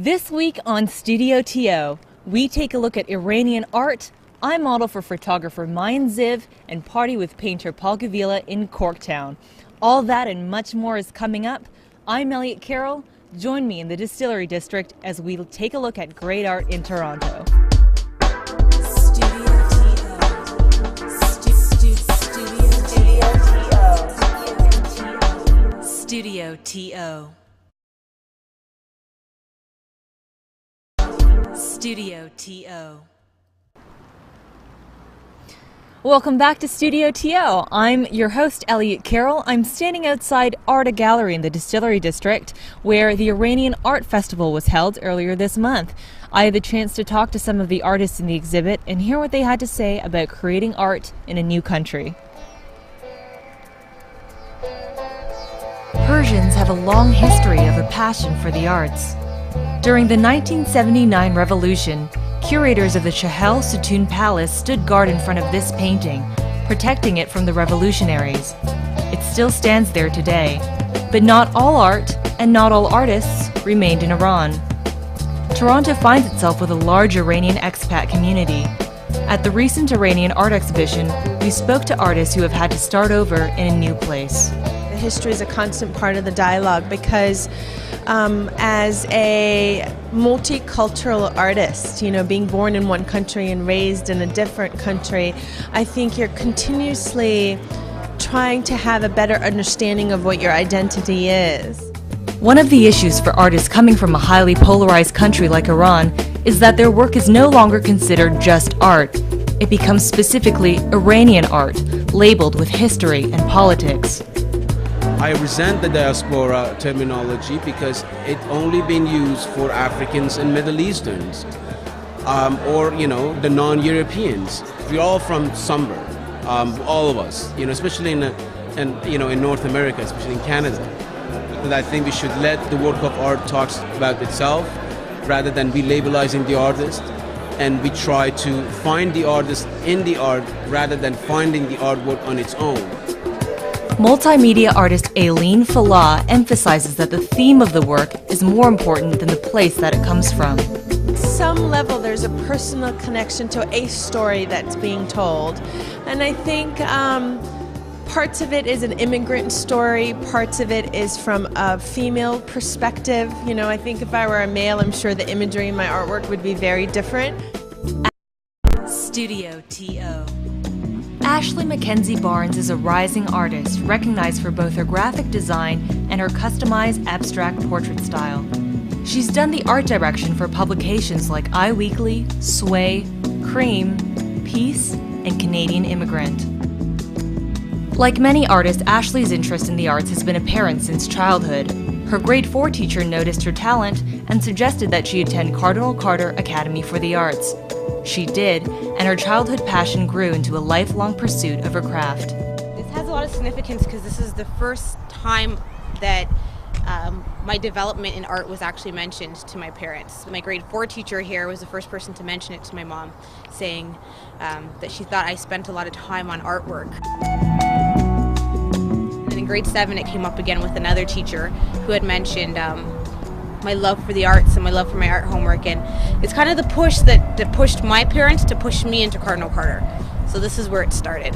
This week on Studio TO, we take a look at Iranian art. I model for photographer Mayan Ziv and party with painter Paul Gavila in Corktown. All that and much more is coming up. I'm Elliot Carroll. Join me in the Distillery District as we take a look at great art in Toronto. Studio TO. Studio TO. Welcome back to Studio TO. I'm your host, Elliot Carroll. I'm standing outside Art Gallery in the Distillery District, where the Iranian Art Festival was held earlier this month. I had the chance to talk to some of the artists in the exhibit and hear what they had to say about creating art in a new country. Persians have a long history of a passion for the arts. During the 1979 revolution, curators of the Chahel Sutun Palace stood guard in front of this painting, protecting it from the revolutionaries. It still stands there today, but not all art and not all artists remained in Iran. Toronto finds itself with a large Iranian expat community. At the recent Iranian art exhibition, we spoke to artists who have had to start over in a new place. History is a constant part of the dialogue because as a multicultural artist, being born in one country and raised in a different country, I think you're continuously trying to have a better understanding of what your identity is. One of the issues for artists coming from a highly polarized country like Iran is that their work is no longer considered just art. It becomes specifically Iranian art, labeled with history and politics. I resent the diaspora terminology because it's only been used for Africans and Middle Easterns, or the non-Europeans. We're all from somewhere, all of us, especially in North America, especially in Canada. But I think we should let the work of art talk about itself rather than relabelizing the artist, and we try to find the artist in the art rather than finding the artwork on its own. Multimedia artist Aileen Falah emphasizes that the theme of the work is more important than the place that it comes from. At some level, there's a personal connection to a story that's being told. And I think parts of it is an immigrant story, parts of it is from a female perspective. I think if I were a male, I'm sure the imagery in my artwork would be very different. Studio TO. Ashley Mackenzie Barnes is a rising artist, recognized for both her graphic design and her customized abstract portrait style. She's done the art direction for publications like iWeekly, Sway, Cream, Peace, and Canadian Immigrant. Like many artists, Ashley's interest in the arts has been apparent since childhood. Her grade 4 teacher noticed her talent and suggested that she attend Cardinal Carter Academy for the Arts. She did, and her childhood passion grew into a lifelong pursuit of her craft. This has a lot of significance because this is the first time that my development in art was actually mentioned to my parents. My grade 4 teacher here was the first person to mention it to my mom, saying that she thought I spent a lot of time on artwork. And then in grade 7 it came up again with another teacher who had mentioned my love for the arts and my love for my art homework, and it's kind of the push that pushed my parents to push me into Cardinal Carter. So this is where it started.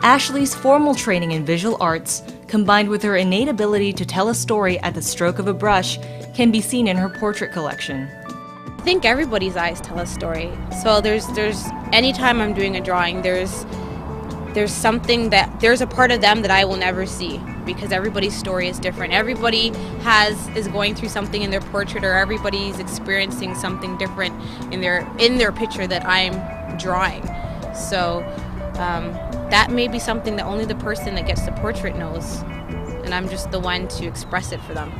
Ashley's formal training in visual arts, combined with her innate ability to tell a story at the stroke of a brush, can be seen in her portrait collection. I think everybody's eyes tell a story. So there's anytime I'm doing a drawing, there's a part of them that I will never see, because everybody's story is different. Everybody is going through something in their portrait, or everybody's experiencing something different in their picture that I'm drawing. So that may be something that only the person that gets the portrait knows, and I'm just the one to express it for them.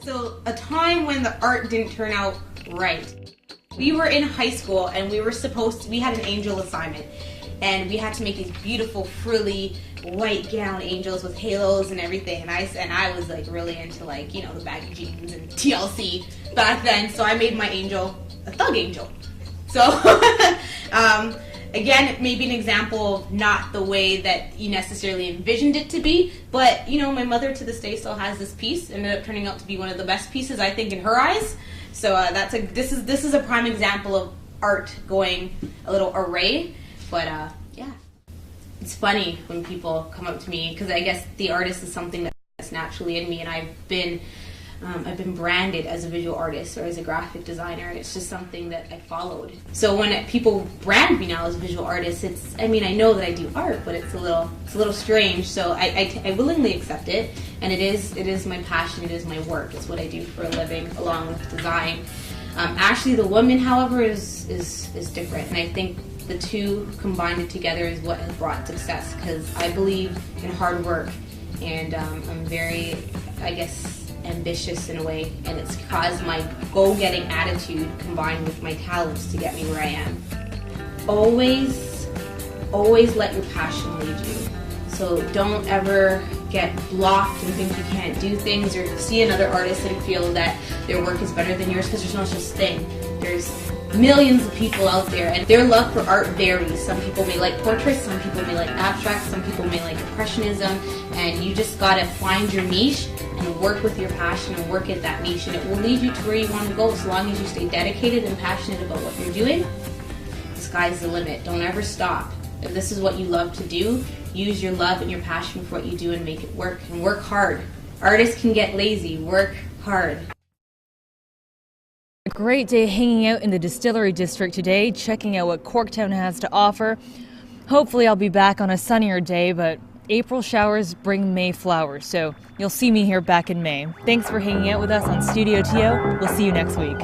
So a time when the art didn't turn out right. We were in high school and we had an angel assignment. And we had to make these beautiful, frilly, white gown angels with halos and everything. And I was like really into the baggy jeans and TLC back then. So I made my angel a thug angel. So again, maybe an example of not the way that you necessarily envisioned it to be, but you know, my mother to this day still has this piece. It ended up turning out to be one of the best pieces, I think, in her eyes. So this is a prime example of art going a little array. But yeah, it's funny when people come up to me, because I guess the artist is something that's naturally in me, and I've been branded as a visual artist or as a graphic designer, and it's just something that I followed. So when people brand me now as a visual artist, I know that I do art, but it's a little strange. So I willingly accept it, and it is my passion, it is my work, it's what I do for a living along with design. Ashley the woman, however, is different, and I think the two combined together is what has brought success, because I believe in hard work, and I'm very, I guess, ambitious in a way, and it's caused my go-getting attitude combined with my talents to get me where I am. Always let your passion lead you. So don't ever get blocked and think you can't do things, or see another artist and feel that their work is better than yours, because there's no such thing. There's millions of people out there, and their love for art varies. Some people may like portraits, some people may like abstract, some people may like impressionism, and you just gotta find your niche and work with your passion and work at that niche, and it will lead you to where you want to go, as long as you stay dedicated and passionate about what you're doing. The sky's the limit. Don't ever stop. If this is what you love to do, use your love and your passion for what you do and make it work, and work hard. Artists can get lazy. Work hard. A great day hanging out in the Distillery District today, checking out what Corktown has to offer. Hopefully I'll be back on a sunnier day, but April showers bring May flowers, so you'll see me here back in May. Thanks for hanging out with us on Studio TO. We'll see you next week.